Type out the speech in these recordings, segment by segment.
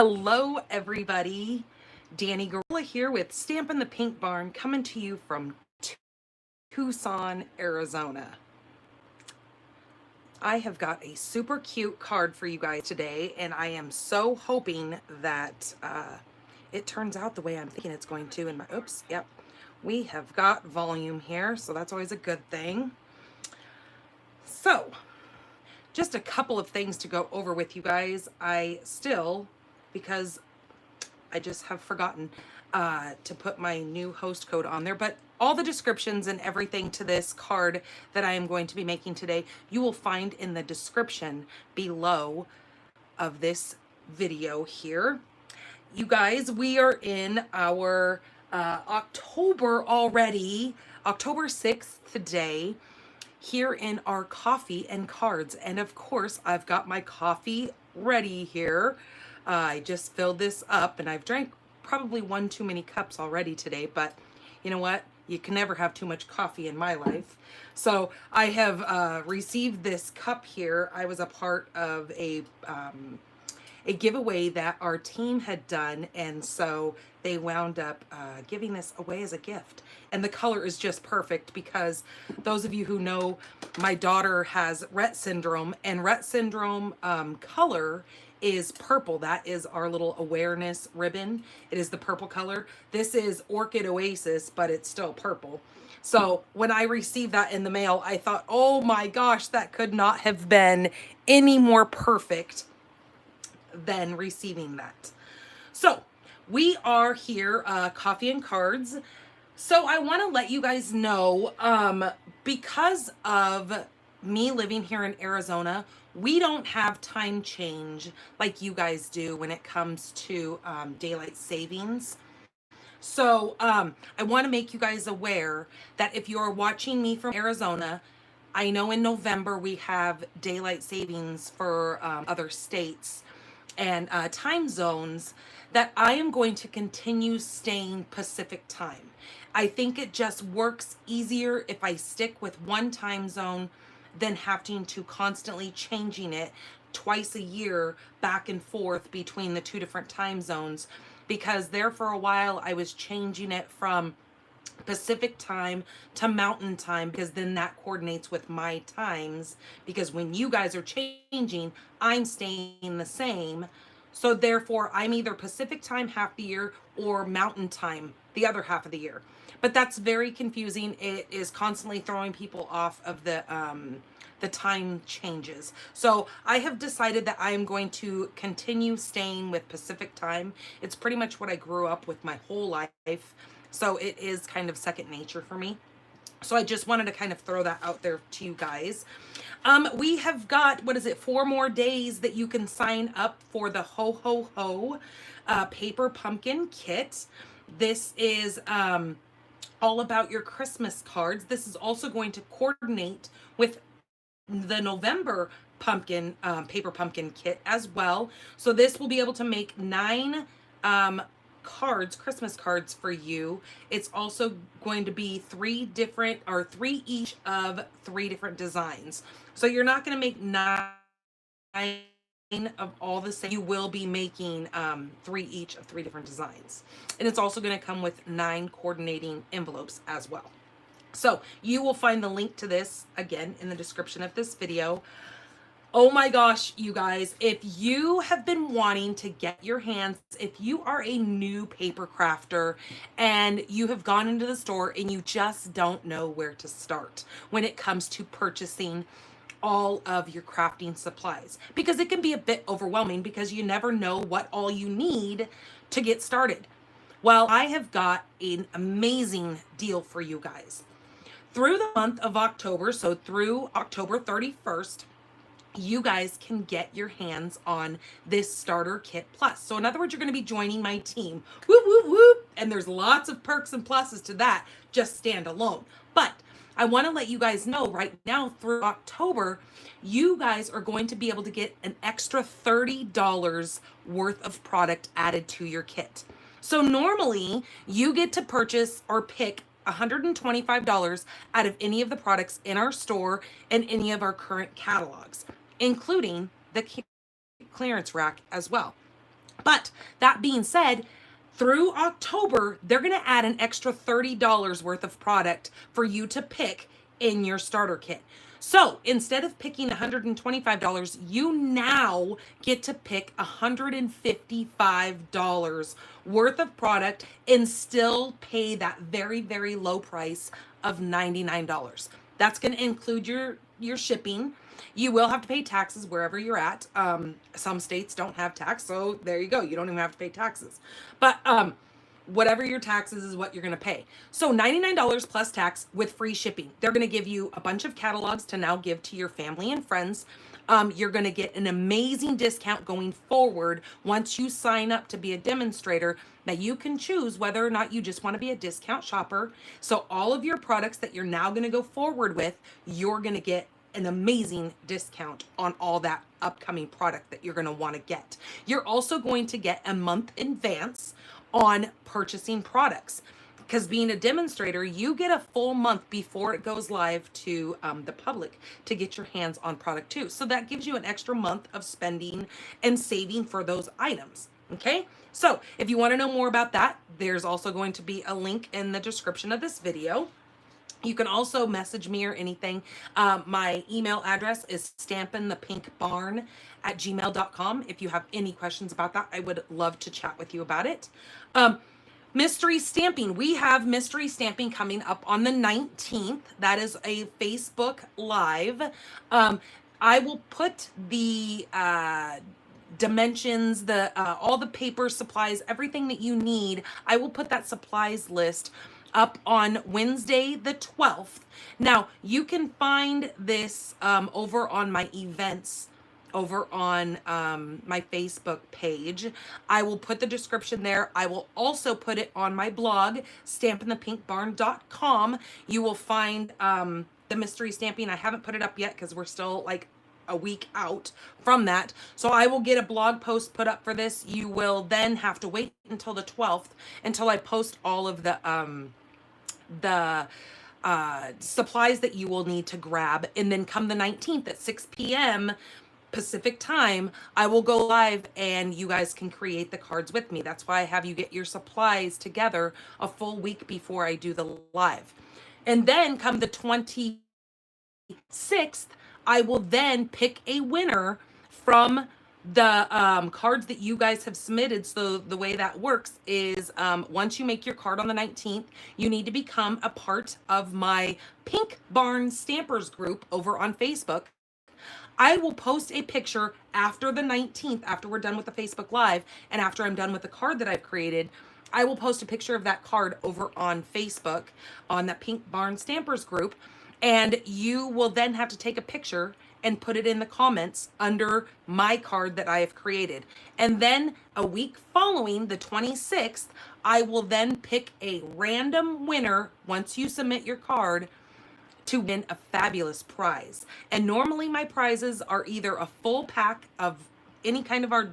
Hello, everybody. Danny Gorilla here with Stampin' the Paint Barn, coming to you from Tucson, Arizona. I have got a super cute card for you guys today, and I am so hoping that it turns out the way I'm thinking it's going to. And oops, yep, we have got volume here, so that's always a good thing. So, just a couple of things to go over with you guys. Because I just have forgotten to put my new host code on there, but all the descriptions and everything to this card that I am going to be making today, you will find in the description below of this video here. You guys, we are in our October already, October 6th today, here in our coffee and cards. And of course, I've got my coffee ready here. I just filled this up and I've drank probably one too many cups already today, but you know what? You can never have too much coffee in my life. So I have received this cup here. I was a part of a giveaway that our team had done, and so they wound up giving this away as a gift. And the color is just perfect because those of you who know, my daughter has Rett syndrome, and Rett syndrome color is purple. That is our little awareness ribbon. It is the purple color. This is Orchid Oasis, but it's still purple. So when I received that in the mail, I thought, oh my gosh, that could not have been any more perfect than receiving that. So we are here, coffee and cards. So I want to let you guys know, because of me living here in Arizona, we don't have time change like you guys do when it comes to daylight savings. So I want to make you guys aware that if you're watching me from Arizona, I know in November we have daylight savings for other states and time zones, that I am going to continue staying Pacific time. I think it just works easier if I stick with one time zone than having to constantly changing it twice a year back and forth between the two different time zones, because there for a while I was changing it from Pacific time to Mountain time, because then that coordinates with my times, because when you guys are changing, I'm staying the same. So therefore I'm either Pacific time half the year or Mountain time the other half of the year. But that's very confusing. It is constantly throwing people off of the time changes. So I have decided that I am going to continue staying with Pacific time. It's pretty much what I grew up with my whole life. So it is kind of second nature for me. So I just wanted to kind of throw that out there to you guys. We have got, 4 more days that you can sign up for the Ho Ho Ho paper pumpkin kit. This is all about your Christmas cards. This is also going to coordinate with the November pumpkin paper pumpkin kit as well. So this will be able to make 9 cards, Christmas cards for you. It's also going to be 3 each of 3 different designs. So you're not going to make 9 of all the same. You will be making 3 each of 3 different designs. And it's also going to come with 9 coordinating envelopes as well. So you will find the link to this again in the description of this video. Oh my gosh, you guys, if you have been wanting to get your hands, if you are a new paper crafter and you have gone into the store and you just don't know where to start when it comes to purchasing all of your crafting supplies, because it can be a bit overwhelming because you never know what all you need to get started. Well, I have got an amazing deal for you guys. Through the month of October, so through October 31st, you guys can get your hands on this starter kit plus. So in other words, you're going to be joining my team. Whoop, whoop, whoop. And there's lots of perks and pluses to that, just stand alone. But I want to let you guys know right now through October, you guys are going to be able to get an extra $30 worth of product added to your kit. So normally you get to purchase or pick $125 out of any of the products in our store and any of our current catalogs, including the clearance rack as well. But that being said, through October, they're going to add an extra $30 worth of product for you to pick in your starter kit. So instead of picking $125, you now get to pick $155 worth of product and still pay that very, very low price of $99. That's going to include your shipping. You will have to pay taxes wherever you're at. Some states don't have tax, so there you go. You don't even have to pay taxes. But whatever your taxes is what you're going to pay. So $99 plus tax with free shipping. They're going to give you a bunch of catalogs to now give to your family and friends. You're going to get an amazing discount going forward once you sign up to be a demonstrator. Now you can choose whether or not you just want to be a discount shopper. So all of your products that you're now going to go forward with, you're going to get an amazing discount on all that upcoming product that you're going to want to get. You're also going to get a month in advance on purchasing products, because being a demonstrator, you get a full month before it goes live to the public to get your hands on product too. So that gives you an extra month of spending and saving for those items. Okay, so if you want to know more about that, there's also going to be a link in the description of this video. You can also message me or anything. My email address is stampinthepinkbarn@gmail.com. If you have any questions about that, I would love to chat with you about it. Mystery stamping. We have mystery stamping coming up on the 19th. That is a Facebook Live. I will put the dimensions, all the paper supplies, everything that you need. I will put that supplies list up on Wednesday the 12th. Now, you can find this over on my events, over on my Facebook page. I will put the description there. I will also put it on my blog, stampinthepinkbarn.com. You will find the mystery stamping. I haven't put it up yet because we're still like a week out from that. So I will get a blog post put up for this. You will then have to wait until the 12th until I post all of the supplies that you will need to grab. And then come the 19th at 6 p.m. Pacific time, I will go live and you guys can create the cards with me. That's why I have you get your supplies together a full week before I do the live. And then come the 26th, I will then pick a winner from the cards that you guys have submitted. So the way that works is once you make your card on the 19th, you need to become a part of my Pink Barn Stampers group over on Facebook. I will post a picture after the 19th, after we're done with the Facebook Live, and after I'm done with the card that I've created. I will post a picture of that card over on Facebook on that Pink Barn Stampers group. And you will then have to take a picture and put it in the comments under my card that I have created. And then a week following, the 26th, I will then pick a random winner once you submit your card to win a fabulous prize. And normally my prizes are either a full pack of any kind of our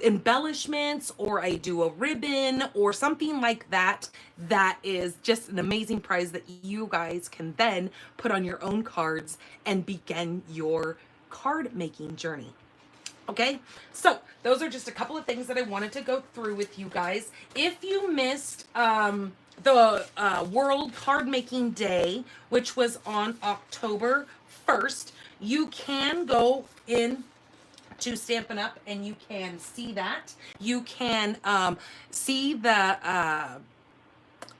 embellishments, or I do a ribbon or something like that. That is just an amazing prize that you guys can then put on your own cards and begin your card making journey. Okay, so those are just a couple of things that I wanted to go through with you guys. If you missed the World Card Making Day, which was on October 1st, you can go in to Stampin' Up and you can see that. You can see the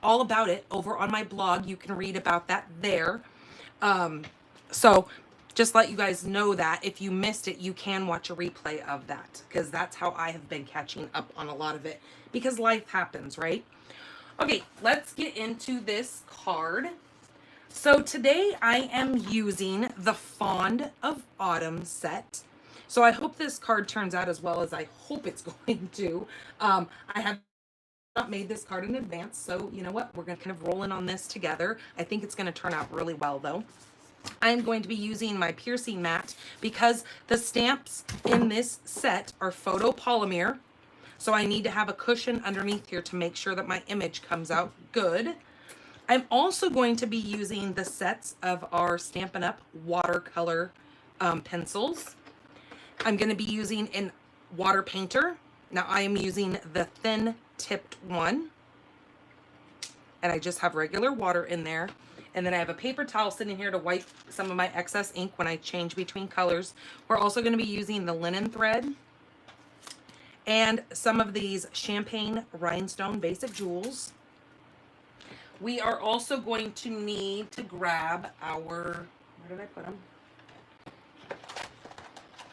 all about it over on my blog. You can read about that there. So just let you guys know that if you missed it, you can watch a replay of that, because that's how I have been catching up on a lot of it, because life happens, right? Okay, let's get into this card. So today I am using the Fond of Autumn set. So I hope this card turns out as well as I hope it's going to. I have not made this card in advance, so you know what? We're going to kind of roll in on this together. I think it's going to turn out really well though. I'm going to be using my piercing mat because the stamps in this set are photopolymer. So I need to have a cushion underneath here to make sure that my image comes out good. I'm also going to be using the sets of our Stampin' Up watercolor pencils. I'm going to be using a water painter. Now I am using the thin tipped one, and I just have regular water in there. And then I have a paper towel sitting here to wipe some of my excess ink when I change between colors. We're also going to be using the linen thread and some of these champagne rhinestone basic jewels. We are also going to need to grab our, where did I put them?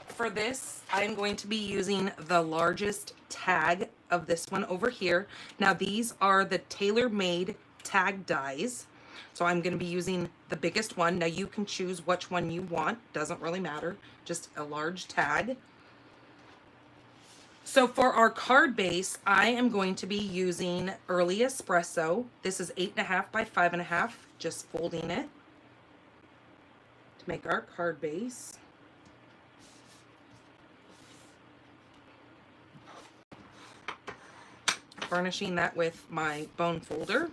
For this, I'm going to be using the largest tag of this one over here. Now these are the tailor-made tag dies. So I'm going to be using the biggest one. Now you can choose which one you want. Doesn't really matter. Just a large tag. So for our card base, I am going to be using Early Espresso. This is 8.5 by 5.5. Just folding it to make our card base. Varnishing that with my bone folder.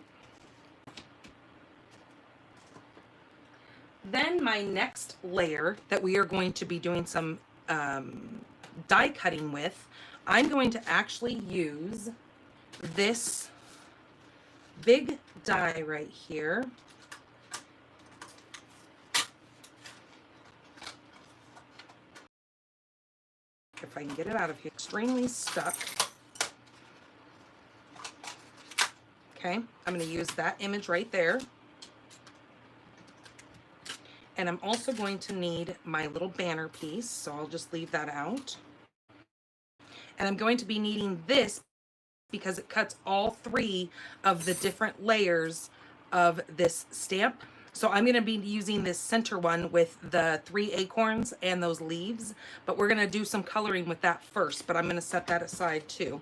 Then my next layer that we are going to be doing some die cutting with, I'm going to actually use this big die right here. If I can get it out of here, extremely stuck. Okay, I'm going to use that image right there. And I'm also going to need my little banner piece, so I'll just leave that out. And I'm going to be needing this because it cuts all three of the different layers of this stamp. So I'm going to be using this center one with the 3 acorns and those leaves, but we're going to do some coloring with that first, but I'm going to set that aside too.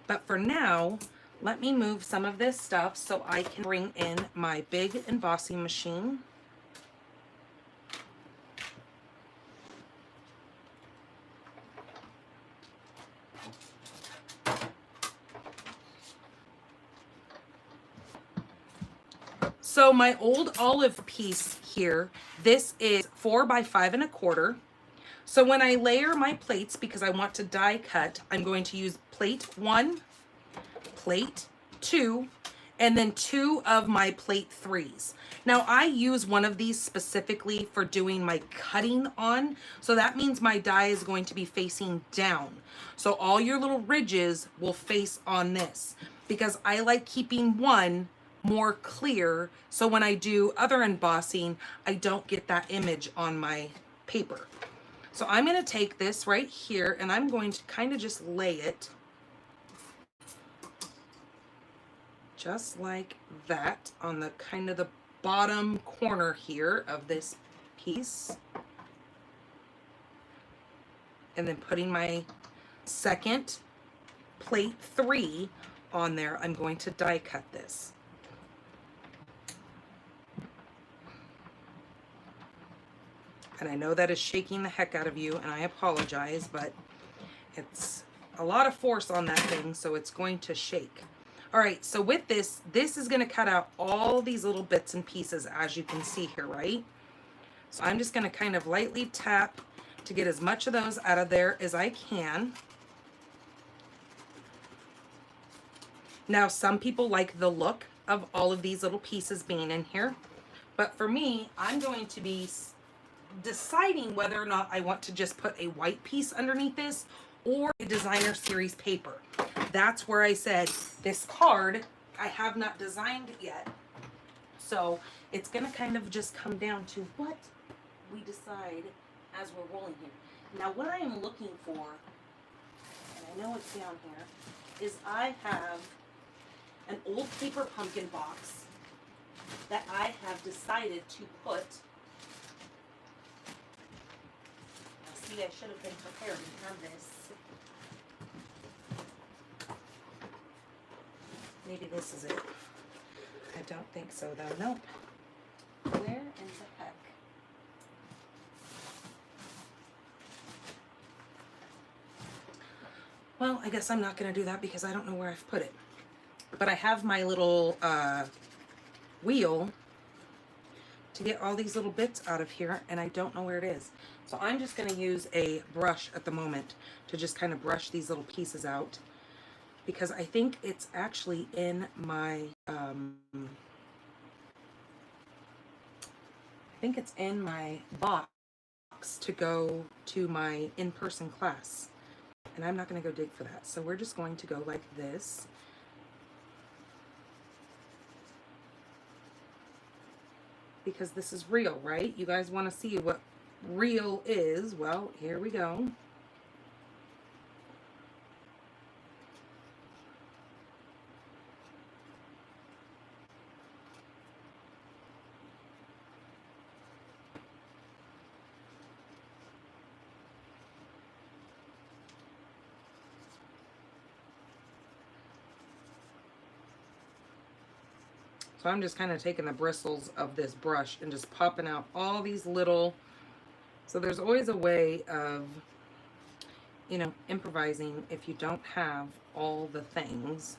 But for now, let me move some of this stuff so I can bring in my big embossing machine. So my old olive piece here, this is 4 by 5.25. So when I layer my plates, because I want to die cut, I'm going to use plate 1, plate 2, and then 2 of my plate 3s. Now I use one of these specifically for doing my cutting on, so that means my die is going to be facing down. So all your little ridges will face on this, because I like keeping one more clear, so when I do other embossing, I don't get that image on my paper. So I'm going to take this right here and I'm going to kind of just lay it just like that on the kind of the bottom corner here of this piece. And then putting my second plate 3 on there, I'm going to die cut this. And I know that is shaking the heck out of you, and I apologize, but it's a lot of force on that thing, so it's going to shake. All right, so with this, this is going to cut out all these little bits and pieces, as you can see here, right? So I'm just going to kind of lightly tap to get as much of those out of there as I can. Now, some people like the look of all of these little pieces being in here, but for me, I'm going to be deciding whether or not I want to just put a white piece underneath this or a designer series paper. That's where I said this card I have not designed yet, so it's gonna kind of just come down to what we decide as we're rolling here. Now what I am looking for, and I know it's down here, is I have an old paper pumpkin box that I have decided to put. See, I should have been prepared to have this. Maybe this is it. I don't think so though. Nope. Where in the heck? Well, I guess I'm not going to do that because I don't know where I've put it. But I have my little wheel to get all these little bits out of here, and I don't know where it is. So I'm just going to use a brush at the moment to just kind of brush these little pieces out, because I think it's actually in my, I think it's in my box to go to my in-person class, and I'm not going to go dig for that. So we're just going to go like this. Because this is real, right? You guys want to see what real is. Well, here we go. So I'm just kind of taking the bristles of this brush and just popping out all these little, so there's always a way of, you know, improvising if you don't have all the things.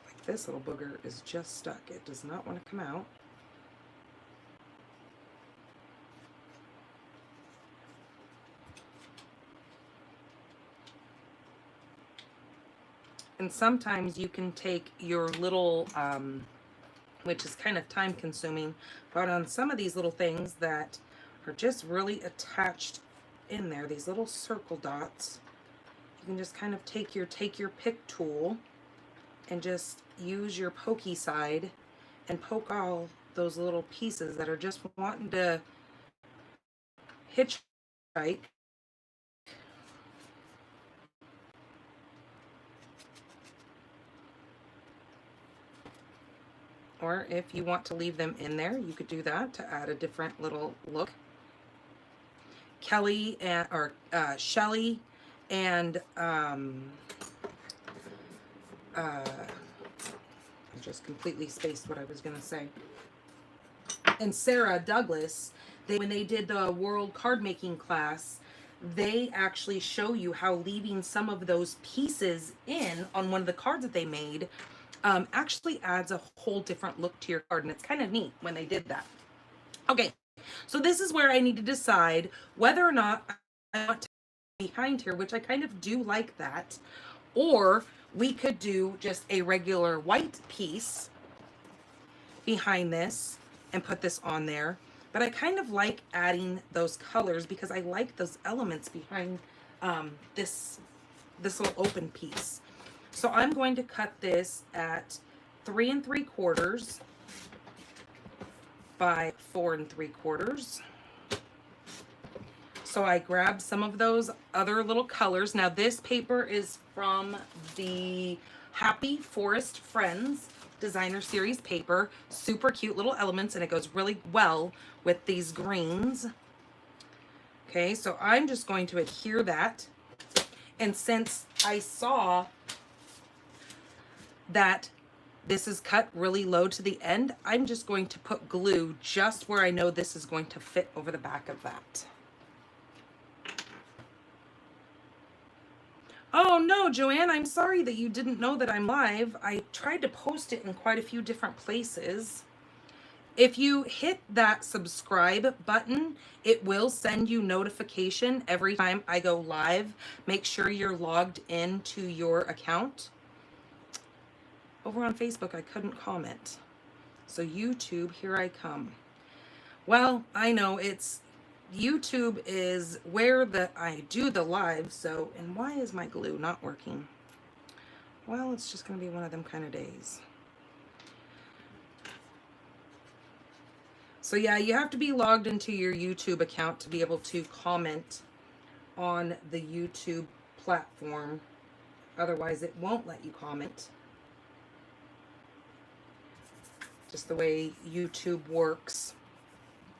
Like this little booger is just stuck. It does not want to come out. And sometimes you can take your little, which is kind of time consuming, but on some of these little things that are just really attached in there, these little circle dots, you can just kind of take your pick tool and just use your pokey side and poke all those little pieces that are just wanting to hitchhike. Or if you want to leave them in there, you could do that to add a different little look. Kelly and Shelly and I just completely spaced what I was gonna say. And Sarah Douglas, when they did the world card making class, they actually show you how leaving some of those pieces in on one of the cards that they made actually adds a whole different look to your card, and it's kind of neat when they did that. Okay, so this is where I need to decide whether or not I want to behind here, which I kind of do like that, or we could do just a regular white piece behind this and put this on there. But I kind of like adding those colors because I like those elements behind this little open piece. So I'm going to cut this at 3 3/4 by 4 3/4. So I grabbed some of those other little colors. Now this paper is from the Happy Forest Friends designer series paper. Super cute little elements, and it goes really well with these greens. Okay, so I'm just going to adhere that. And since I saw that this is cut really low to the end, I'm just going to put glue just where I know this is going to fit over the back of that. Oh no, Joanne, I'm sorry that you didn't know that I'm live. I tried to post it in quite a few different places. If you hit that subscribe button, it will send you notification every time I go live. Make sure you're logged into your account. Over on Facebook, I couldn't comment. So YouTube, here I come. Well, I know it's YouTube is where I do the live. So, and why is my glue not working? Well, it's just going to be one of them kind of days. So yeah, you have to be logged into your YouTube account to be able to comment on the YouTube platform. Otherwise, it won't let you comment. Just the way YouTube works.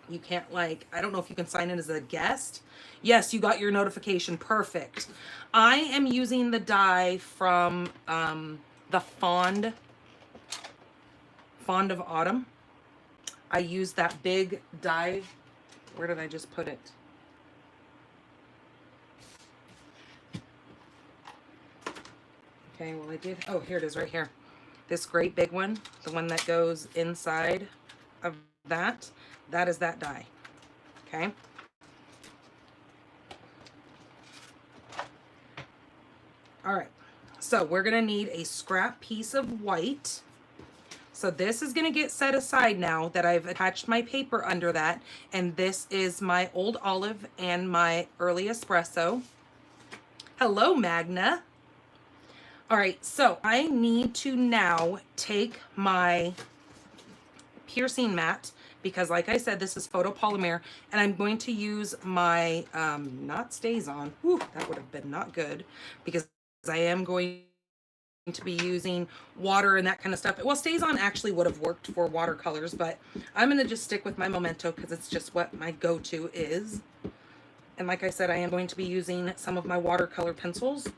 You can't, like, I don't know if you can sign in as a guest. Yes, you got your notification. Perfect. I am using the die from the Fond of Autumn. I used that big die. Where did I just put it? Okay, well I did, oh, here it is right here. This great big one, the one that goes inside of that, that is that die, okay? All right, so we're gonna need a scrap piece of white. So this is gonna get set aside now that I've attached my paper under that, and this is my Old Olive and my Early Espresso. Hello, Magna. All right, so I need to now take my piercing mat, because like I said, this is photopolymer, and I'm going to use my, not StazOn, whew, that would have been not good, because I am going to be using water and that kind of stuff. Well, StazOn actually would have worked for watercolors, but I'm going to just stick with my Memento because it's just what my go-to is. And like I said, I am going to be using some of my watercolor pencils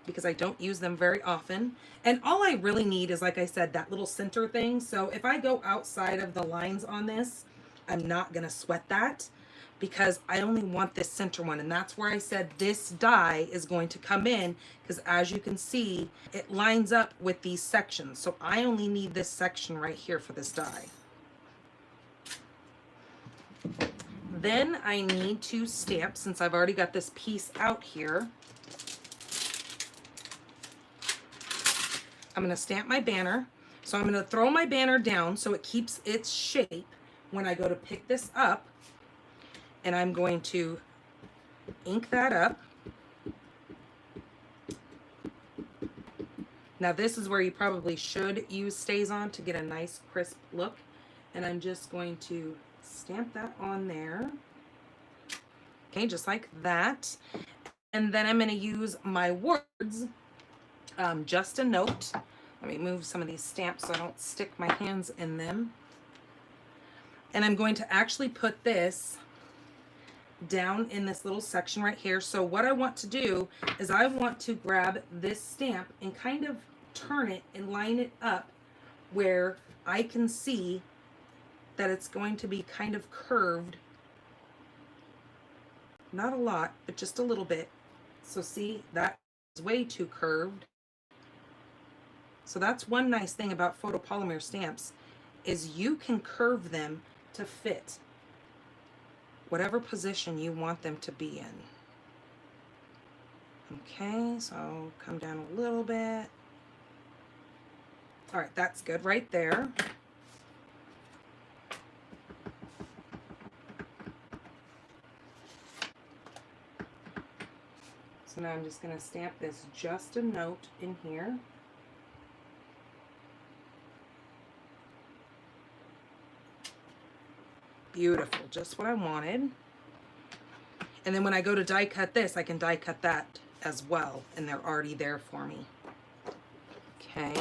because I don't use them very often. And all I really need is, like I said, that little center thing. So if I go outside of the lines on this, I'm not going to sweat that because I only want this center one. And that's where I said this die is going to come in, because as you can see, it lines up with these sections. So I only need this section right here for this die. Then I need to stamp, since I've already got this piece out here. I'm going to stamp my banner. So I'm going to throw my banner down so it keeps its shape when I go to pick this up. And I'm going to ink that up. Now this is where you probably should use StazOn to get a nice crisp look. And I'm just going to stamp that on there. Okay, just like that. And then I'm going to use my words, just a note. Let me move some of these stamps so I don't stick my hands in them. And I'm going to actually put this down in this little section right here. So what I want to do is I want to grab this stamp and kind of turn it and line it up where I can see that it's going to be kind of curved. Not a lot, but just a little bit. So see, that is way too curved. So that's one nice thing about photopolymer stamps, is you can curve them to fit whatever position you want them to be in. Okay, so come down a little bit. All right, that's good right there. So now I'm just going to stamp this just a note in here. Beautiful, just what I wanted. And then when I go to die cut this, I can die cut that as well, and they're already there for me. Okay.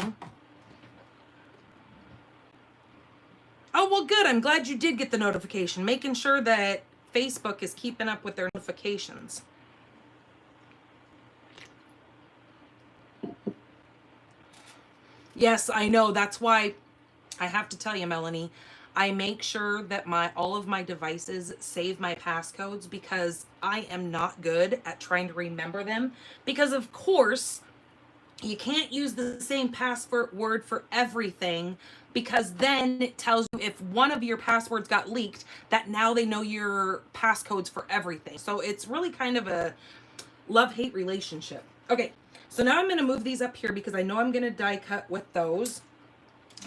Oh, well, good. I'm glad you did get the notification, making sure that Facebook is keeping up with their notifications. Yes, I know. That's why I have to tell you, Melanie, I make sure that all of my devices save my passcodes, because I am not good at trying to remember them. Because of course, you can't use the same password for everything, because then it tells you if one of your passwords got leaked, that now they know your passcodes for everything. So it's really kind of a love-hate relationship. Okay, so now I'm going to move these up here because I know I'm going to die cut with those.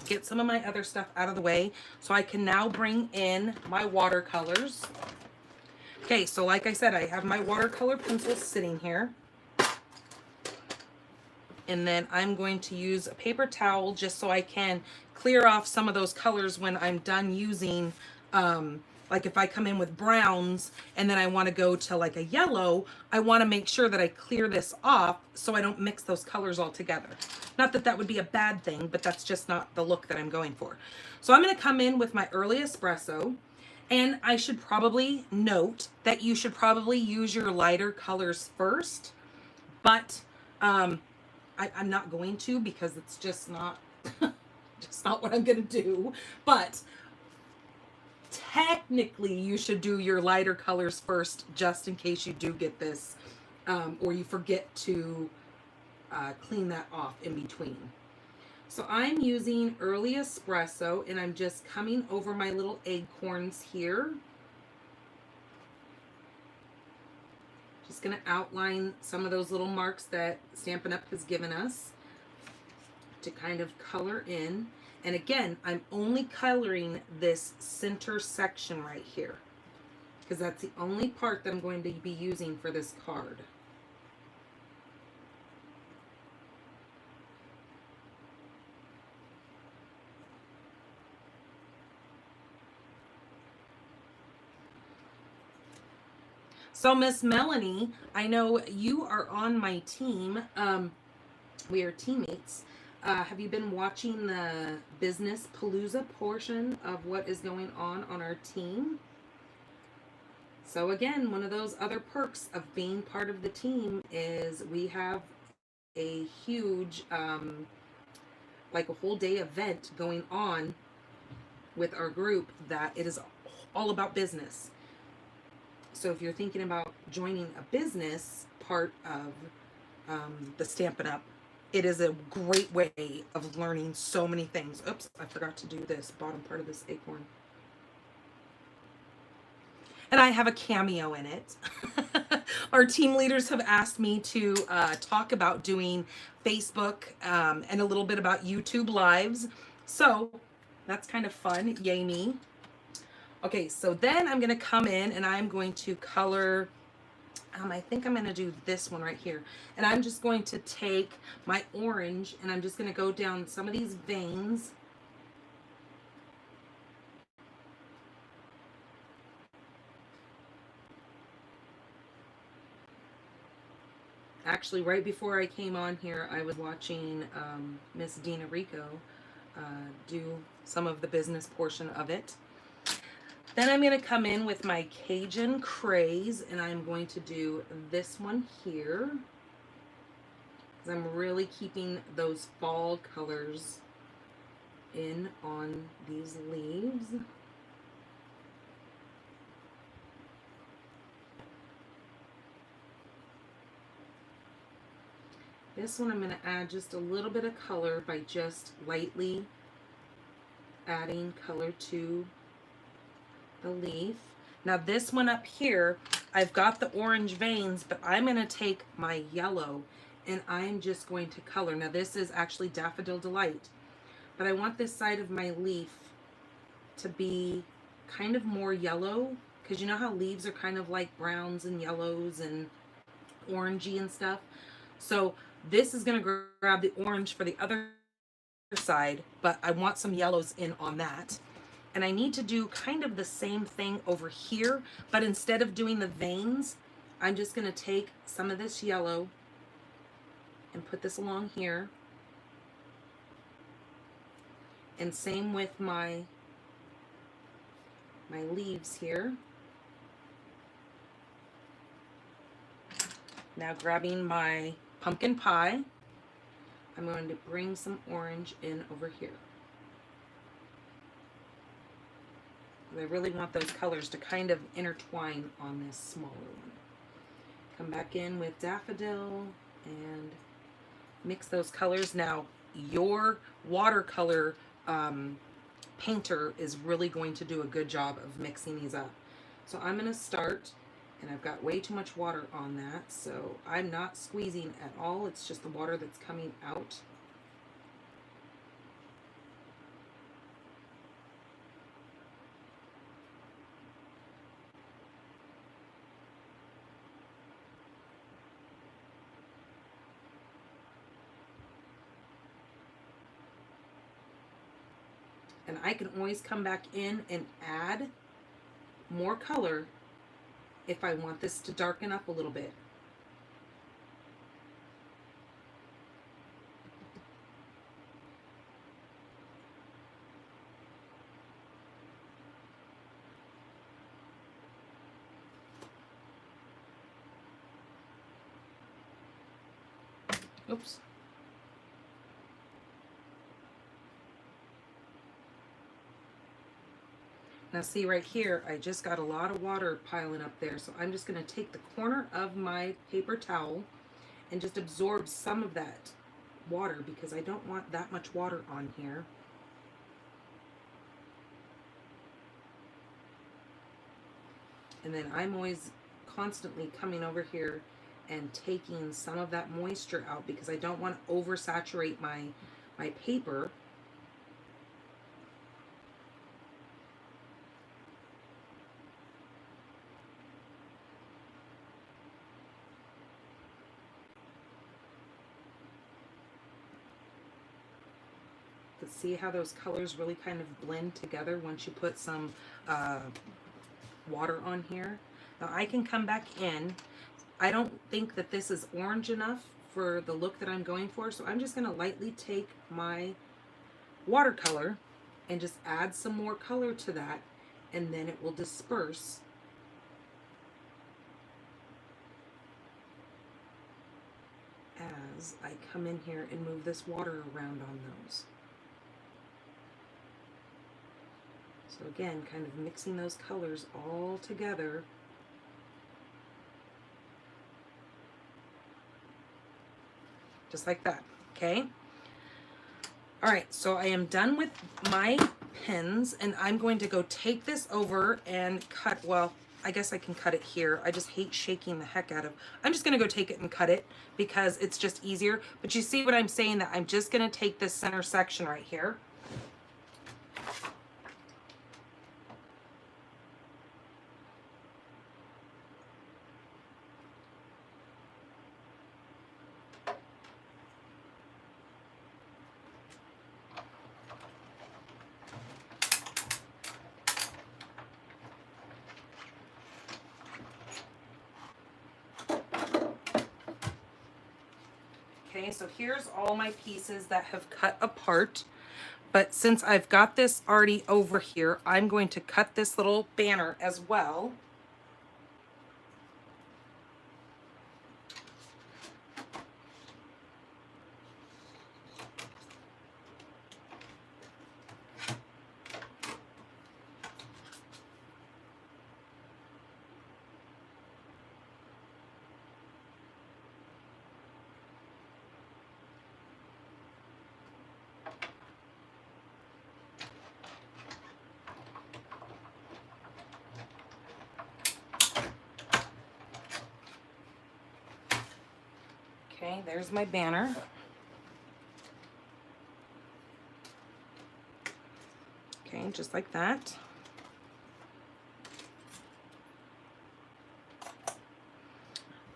Get some of my other stuff out of the way so I can now bring in my watercolors. Okay, so like I said, I have my watercolor pencils sitting here. And then I'm going to use a paper towel just so I can clear off some of those colors when I'm done using, like if I come in with browns and then I want to go to like a yellow, I want to make sure that I clear this off so I don't mix those colors all together. Not that that would be a bad thing, but that's just not the look that I'm going for. So I'm going to come in with my Early Espresso, and I should probably note that you should probably use your lighter colors first, but I'm not going to, because it's just not what I'm going to do. But technically you should do your lighter colors first, just in case you do get this or you forget to clean that off in between. So I'm using early espresso, and I'm just coming over my little acorns here. Just going to outline some of those little marks that Stampin' Up! Has given us to kind of color in. And again, I'm only coloring this center section right here, because that's the only part that I'm going to be using for this card. So Miss Melanie, I know you are on my team. We are teammates. Have you been watching the Business Palooza portion of what is going on our team? So again, one of those other perks of being part of the team is we have a huge, like a whole day event going on with our group that it is all about business. So if you're thinking about joining a business part of the Stampin' Up!, it is a great way of learning so many things. Oops, I forgot to do this bottom part of this acorn. And I have a cameo in it. Our team leaders have asked me to talk about doing Facebook and a little bit about YouTube lives. So that's kind of fun. Yay me. Okay, so then I'm going to come in and I'm going to color, I think I'm going to do this one right here. And I'm just going to take my orange and I'm just going to go down some of these veins. Actually, right before I came on here, I was watching Miss Dina Rico do some of the business portion of it. Then I'm going to come in with my Cajun Craze, and I'm going to do this one here. I'm really keeping those fall colors in on these leaves. This one I'm going to add just a little bit of color by just lightly adding color to the leaf. Now this one up here, I've got the orange veins, but I'm going to take my yellow and I'm just going to color. Now this is actually Daffodil Delight, but I want this side of my leaf to be kind of more yellow, because you know how leaves are kind of like browns and yellows and orangey and stuff. So this is going to grab the orange for the other side, but I want some yellows in on that. And I need to do kind of the same thing over here, but instead of doing the veins, I'm just going to take some of this yellow and put this along here. And same with my leaves here. Now grabbing my pumpkin pie, I'm going to bring some orange in over here. I really want those colors to kind of intertwine on this smaller one. Come back in with Daffodil and mix those colors. Now, your watercolor painter is really going to do a good job of mixing these up. So I'm going to start, and I've got way too much water on that, so I'm not squeezing at all. It's just the water that's coming out. And I can always come back in and add more color if I want this to darken up a little bit. Oops. Now see right here, I just got a lot of water piling up there, so I'm just going to take the corner of my paper towel and just absorb some of that water because I don't want that much water on here. And then I'm always constantly coming over here and taking some of that moisture out because I don't want to oversaturate my paper. But see how those colors really kind of blend together once you put some water on here. Now I can come back in. I don't think that this is orange enough for the look that I'm going for, so I'm just going to lightly take my watercolor and just add some more color to that, and then it will disperse as I come in here and move this water around on those. So again, kind of mixing those colors all together. Just like that, okay? All right, so I am done with my pens, and I'm going to go take this over and cut, well, I guess I can cut it here. I just hate shaking the heck out of. I'm just gonna go take it and cut it because it's just easier. But you see what I'm saying, that I'm just gonna take this center section right here. Okay, so here's all my pieces that have cut apart. But since I've got this already over here, I'm going to cut this little banner as well. Okay, there's my banner. Okay, just like that.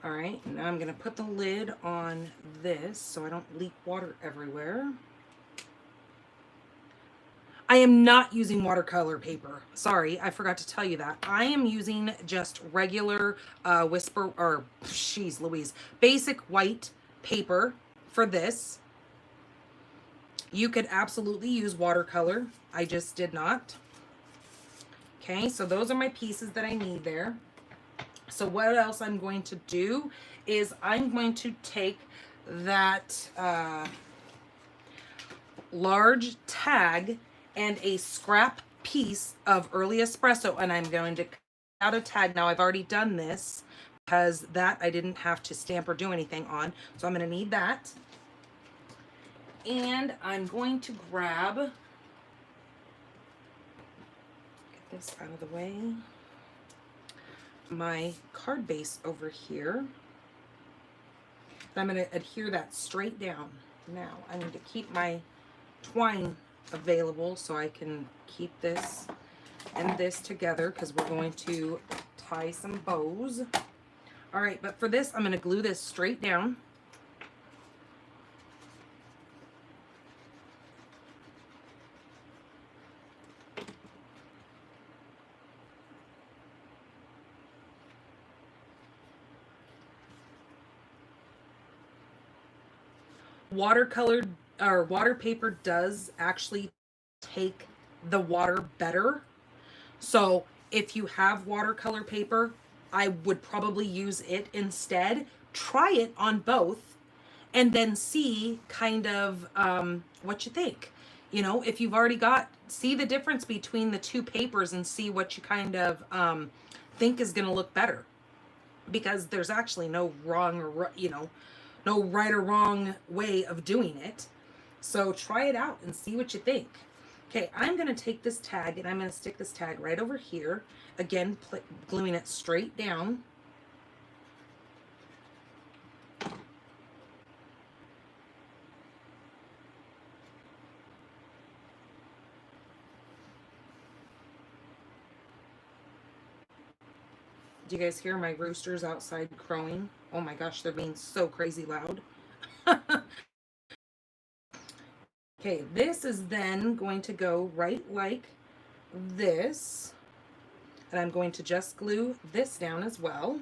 All right, now I'm gonna put the lid on this so I don't leak water everywhere. I am not using watercolor paper. Sorry, I forgot to tell you that. I am using just regular Whisper, or she's Louise, basic white paper for this. You could absolutely use watercolor. I just did not. Okay, so those are my pieces that I need there. So what else I'm going to do is I'm going to take that large tag and a scrap piece of early espresso, and I'm going to cut out a tag. Now I've already done this because that I didn't have to stamp or do anything on, so I'm going to need that. And I'm going to grab, get this out of the way, my card base over here. I'm going to adhere that straight down. Now I need to keep my twine available so I can keep this and this together because we're going to tie some bows. All right, but for this, I'm going to glue this straight down. Watercolored or water paper does actually take the water better. So if you have watercolor paper, I would probably use it instead. Try it on both and then see kind of what you think. You know, if you've already got, see the difference between the two papers and see what you kind of think is going to look better. Because there's actually no wrong or, you know, no right or wrong way of doing it. So try it out and see what you think. Okay, I'm going to take this tag and I'm going to stick this tag right over here. Again, gluing it straight down. Do you guys hear my roosters outside crowing? Oh my gosh, they're being so crazy loud. Okay, this is then going to go right like this. And I'm going to just glue this down as well.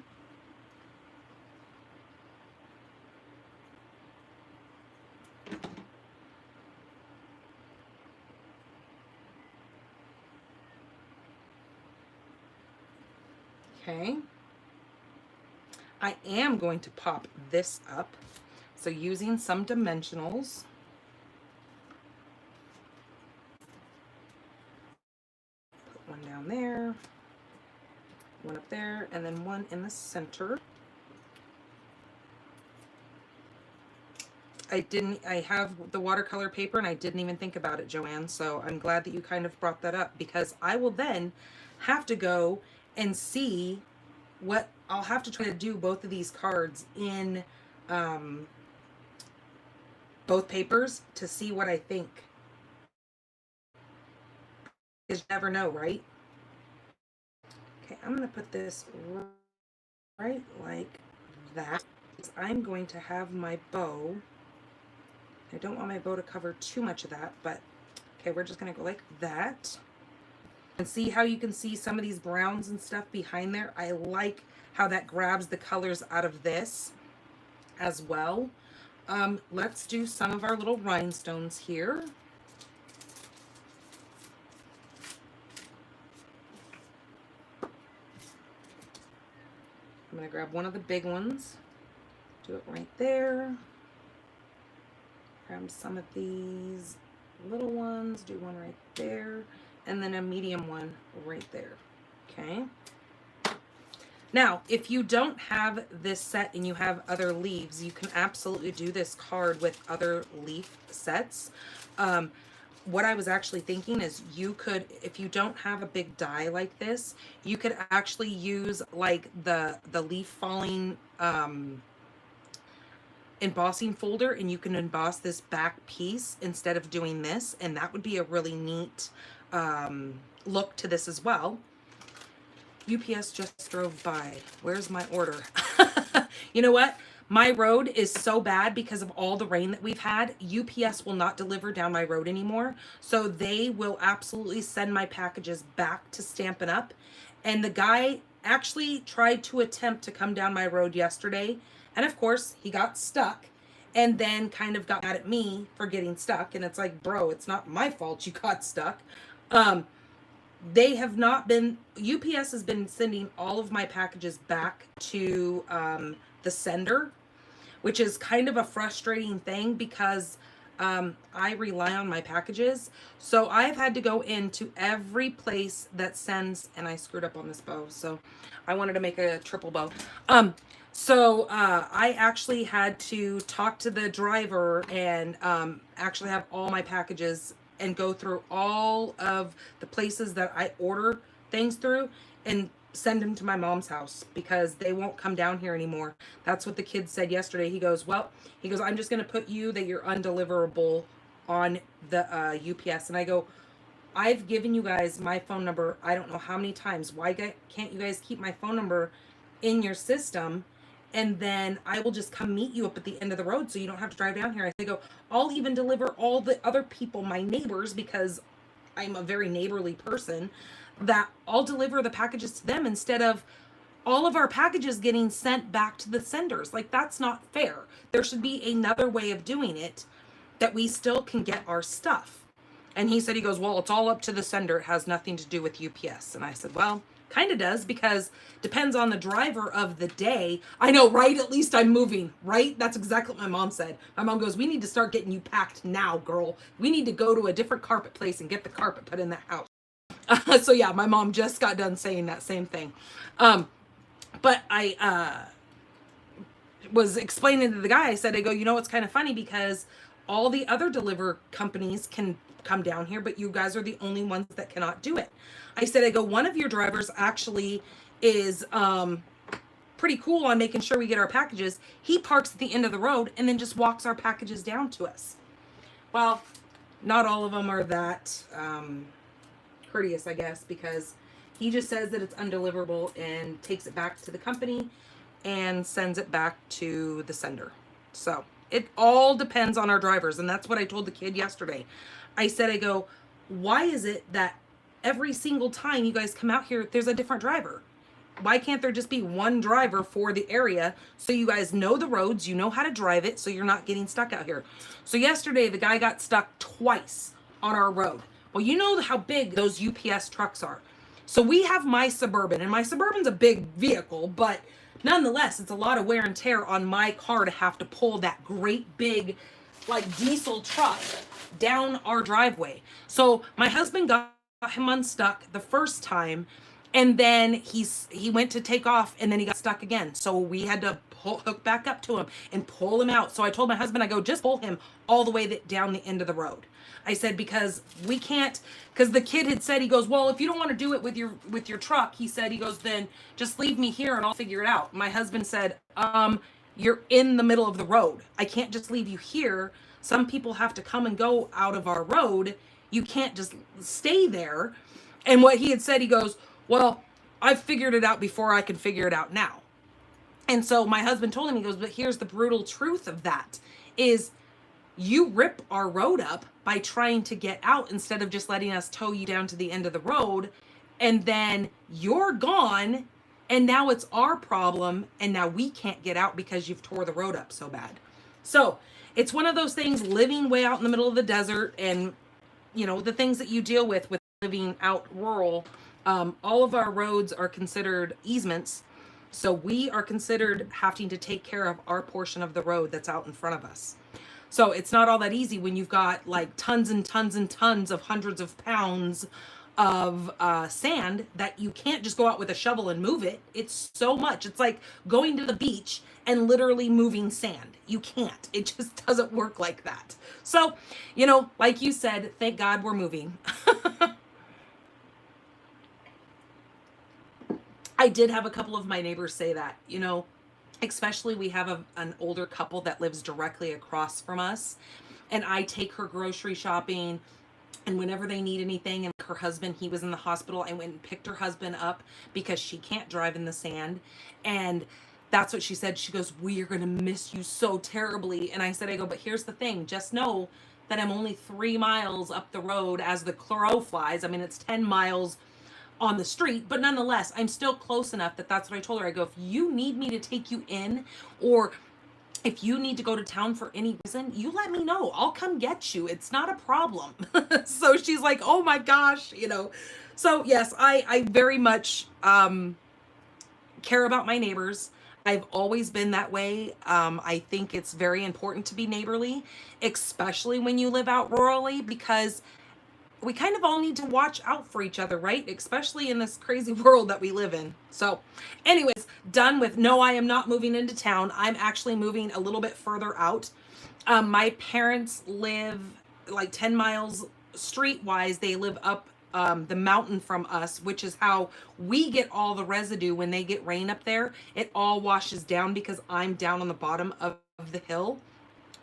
Okay. I am going to pop this up. So using some dimensionals. Put one down there, one up there, and then one in the center. I have the watercolor paper and I didn't even think about it, Joanne. So I'm glad that you kind of brought that up, because I will then have to go and see what I'll have to try to do both of these cards in both papers to see what I think. Because you never know, right? Okay, I'm going to put this right like that. I'm going to have my bow. I don't want my bow to cover too much of that, but okay, we're just going to go like that. And see how you can see some of these browns and stuff behind there? I like how that grabs the colors out of this as well. Let's do some of our little rhinestones here. I'm going to grab one of the big ones, do it right there. Grab some of these little ones, do one right there, and then a medium one right there. Okay. Now, if you don't have this set and you have other leaves, you can absolutely do this card with other leaf sets. What I was actually thinking is you could, if you don't have a big die like this, you could actually use like the leaf falling embossing folder, and you can emboss this back piece instead of doing this, and that would be a really neat look to this as well. UPS just drove by. Where's my order? You know what? My road is so bad because of all the rain that we've had. UPS will not deliver down my road anymore. So they will absolutely send my packages back to Stampin' Up. And the guy actually tried to attempt to come down my road yesterday. And of course, he got stuck and then kind of got mad at me for getting stuck. And it's like, bro, it's not my fault you got stuck. They have not been, UPS has been sending all of my packages back to the sender, which is kind of a frustrating thing because I rely on my packages. So I've had to go into every place that sends, and I screwed up on this bow, so I wanted to make a triple bow. I actually had to talk to the driver and actually have all my packages and go through all of the places that I order things through and send them to my mom's house because they won't come down here anymore. That's what the kid said yesterday. He goes, I'm just going to put you that you're undeliverable on the UPS. And I go, I've given you guys my phone number I don't know how many times. Why can't you guys keep my phone number in your system? And then I will just come meet you up at the end of the road so you don't have to drive down here. I go, I'll even deliver all the other people, my neighbors, because I'm a very neighborly person, that I'll deliver the packages to them instead of all of our packages getting sent back to the senders. Like, that's not fair. There should be another way of doing it that we still can get our stuff. And he said, he goes, well, it's all up to the sender. It has nothing to do with UPS. And I said, well, kind of does, because depends on the driver of the day. I know, right? At least I'm moving, right? That's exactly what my mom said. My mom goes, we need to start getting you packed now, girl. We need to go to a different carpet place and get the carpet put in the house. So yeah, my mom just got done saying that same thing. But was explaining to the guy, I said, I go, you know, it's kind of funny because all the other deliver companies can come down here, but you guys are the only ones that cannot do it. I said, I go, one of your drivers actually is pretty cool on making sure we get our packages. He parks at the end of the road and then just walks our packages down to us. Well, not all of them are that courteous, I guess, because he just says that it's undeliverable and takes it back to the company and sends it back to the sender. So it all depends on our drivers. And that's what I told the kid yesterday. I said, I go, why is it that every single time you guys come out here, there's a different driver? Why can't there just be one driver for the area so you guys know the roads, you know how to drive it, so you're not getting stuck out here? So yesterday, the guy got stuck twice on our road. Well, you know how big those UPS trucks are. So we have my Suburban, and my Suburban's a big vehicle, but nonetheless, it's a lot of wear and tear on my car to have to pull that great big, like, diesel truck down our driveway. So my husband got him unstuck the first time, and then he went to take off, and then he got stuck again. So we had to hook back up to him and pull him out. So I told my husband, I go, just pull him all the way down the end of the road. I said, because we can't, because the kid had said, he goes, well, if you don't want to do it with your truck, he said, he goes, then just leave me here and I'll figure it out. My husband said, you're in the middle of the road. I can't just leave you here. Some people have to come and go out of our road. You can't just stay there. And what he had said, he goes, well, I've figured it out before I can figure it out now. And so my husband told him, he goes, but here's the brutal truth of that is you rip our road up by trying to get out instead of just letting us tow you down to the end of the road. And then you're gone. And now it's our problem. And now we can't get out because you've tore the road up so bad. So it's one of those things, living way out in the middle of the desert and, you know, the things that you deal with living out rural. All of our roads are considered easements. So we are considered having to take care of our portion of the road that's out in front of us. So it's not all that easy when you've got like tons and tons and tons of hundreds of pounds of sand that you can't just go out with a shovel and move it. It's so much. It's like going to the beach and literally moving sand. You can't. It just doesn't work like that. So, you know, like you said, thank God we're moving. I did have a couple of my neighbors say that, you know, especially we have an older couple that lives directly across from us, and I take her grocery shopping, and whenever they need anything, and her husband, he was in the hospital, I went and picked her husband up because she can't drive in the sand. And that's what she said. She goes, we are going to miss you so terribly. And I said, I go, but here's the thing, just know that I'm only 3 miles up the road as the crow flies. I mean, it's 10 miles on the street, but nonetheless, I'm still close enough that that's what I told her. I go, if you need me to take you in, or if you need to go to town for any reason, you let me know. I'll come get you. It's not a problem. So she's like, oh my gosh, you know. So yes, I very much care about my neighbors. I've always been that way. I think it's very important to be neighborly, especially when you live out rurally, because we kind of all need to watch out for each other, right? Especially in this crazy world that we live in. So anyways, done with, no, I am not moving into town. I'm actually moving a little bit further out. My parents live like 10 miles streetwise. They live up the mountain from us, which is how we get all the residue when they get rain up there. It all washes down because I'm down on the bottom of the hill.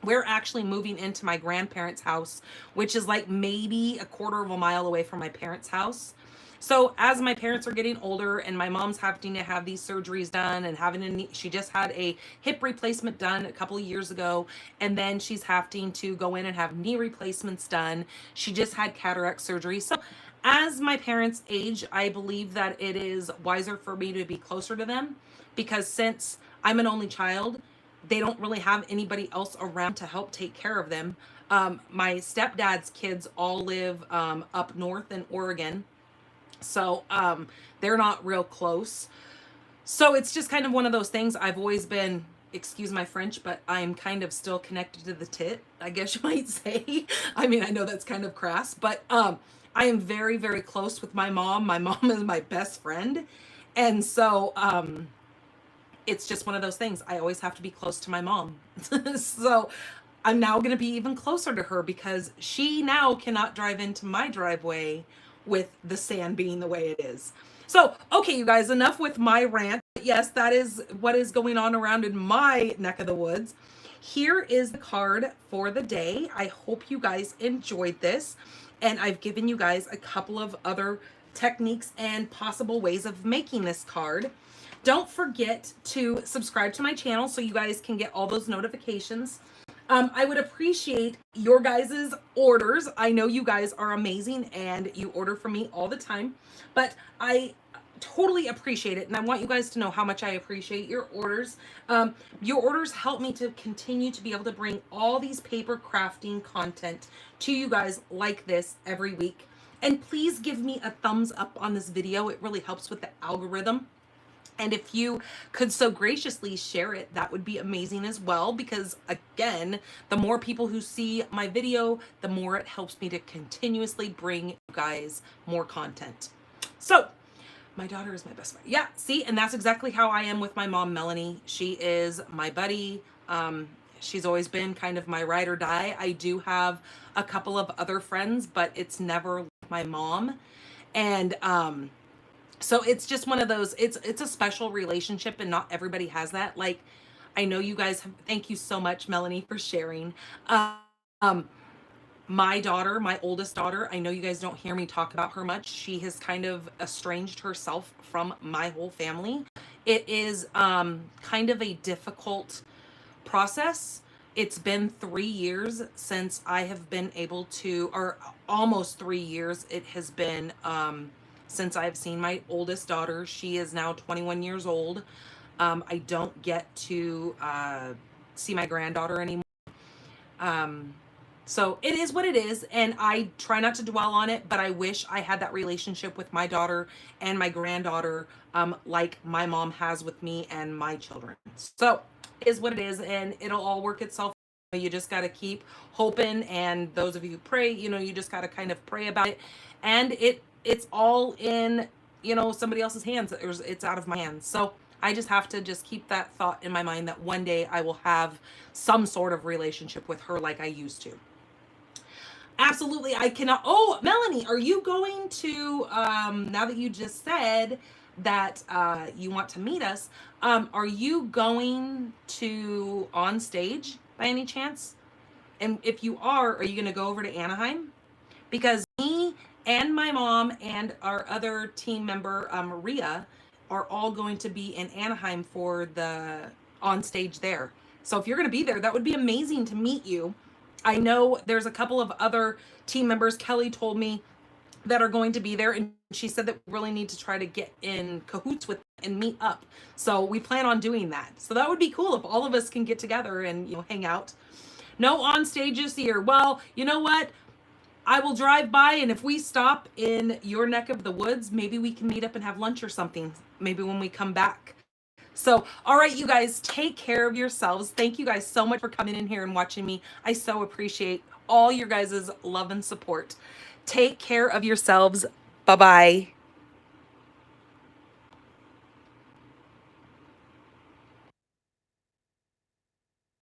We're actually moving into my grandparents' house, which is like maybe a quarter of a mile away from my parents' house. So as my parents are getting older and my mom's having to have these surgeries done and having a knee, she just had a hip replacement done a couple of years ago, and then she's having to go in and have knee replacements done. She just had cataract surgery. So as my parents age, I believe that it is wiser for me to be closer to them, because since I'm an only child, they don't really have anybody else around to help take care of them. My stepdad's kids all live up north in Oregon. So they're not real close. So it's just kind of one of those things. I've always been, excuse my French, but I'm kind of still connected to the tit, I guess you might say. I mean, I know that's kind of crass, but I am very, very close with my mom. My mom is my best friend. And so, it's just one of those things. I always have to be close to my mom. So I'm now going to be even closer to her because she now cannot drive into my driveway with the sand being the way it is. So, okay, you guys, enough with my rant. Yes, that is what is going on around in my neck of the woods. Here is the card for the day. I hope you guys enjoyed this. And I've given you guys a couple of other techniques and possible ways of making this card. Don't forget to subscribe to my channel so you guys can get all those notifications. I would appreciate your guys' orders. I know you guys are amazing and you order from me all the time, but I totally appreciate it. And I want you guys to know how much I appreciate your orders. Your orders help me to continue to be able to bring all these paper crafting content to you guys like this every week. And please give me a thumbs up on this video. It really helps with the algorithm. And if you could so graciously share it, that would be amazing as well, because again, the more people who see my video, the more it helps me to continuously bring you guys more content. So my daughter is my best friend. Yeah, see, and that's exactly how I am with my mom, Melanie. She is my buddy. She's always been kind of my ride or die. I do have a couple of other friends, but it's never like my mom. And so it's just one of those, it's a special relationship and not everybody has that. Like, I know you guys have, thank you so much, Melanie, for sharing. My daughter, my oldest daughter, I know you guys don't hear me talk about her much. She has kind of estranged herself from my whole family. It is kind of a difficult process. It's been 3 years since I have been able to, or almost 3 years it has been, since I've seen my oldest daughter. She is now 21 years old. I don't get to see my granddaughter anymore. So it is what it is, and I try not to dwell on it, but I wish I had that relationship with my daughter and my granddaughter like my mom has with me and my children. So it is what it is, and it'll all work itself. You just got to keep hoping, and those of you who pray, you know, you just got to kind of pray about it, and it's all in, you know, somebody else's hands. It's out of my hands. So I just have to just keep that thought in my mind that one day I will have some sort of relationship with her like I used to. Absolutely, I cannot. Oh, Melanie, are you going to, now that you just said that you want to meet us, are you going to on stage by any chance? And if you are you going to go over to Anaheim? Because me and my mom and our other team member, Maria, are all going to be in Anaheim for the on stage there. So if you're going to be there, that would be amazing to meet you. I know there's a couple of other team members, Kelly told me, that are going to be there, and she said that we really need to try to get in cahoots with and meet up. So we plan on doing that. So that would be cool if all of us can get together and, you know, hang out. No on stages here. Well, you know what? I will drive by, and if we stop in your neck of the woods, maybe we can meet up and have lunch or something, maybe when we come back. So, all right, you guys, take care of yourselves. Thank you guys so much for coming in here and watching me. I so appreciate all your guys' love and support. Take care of yourselves. Bye-bye.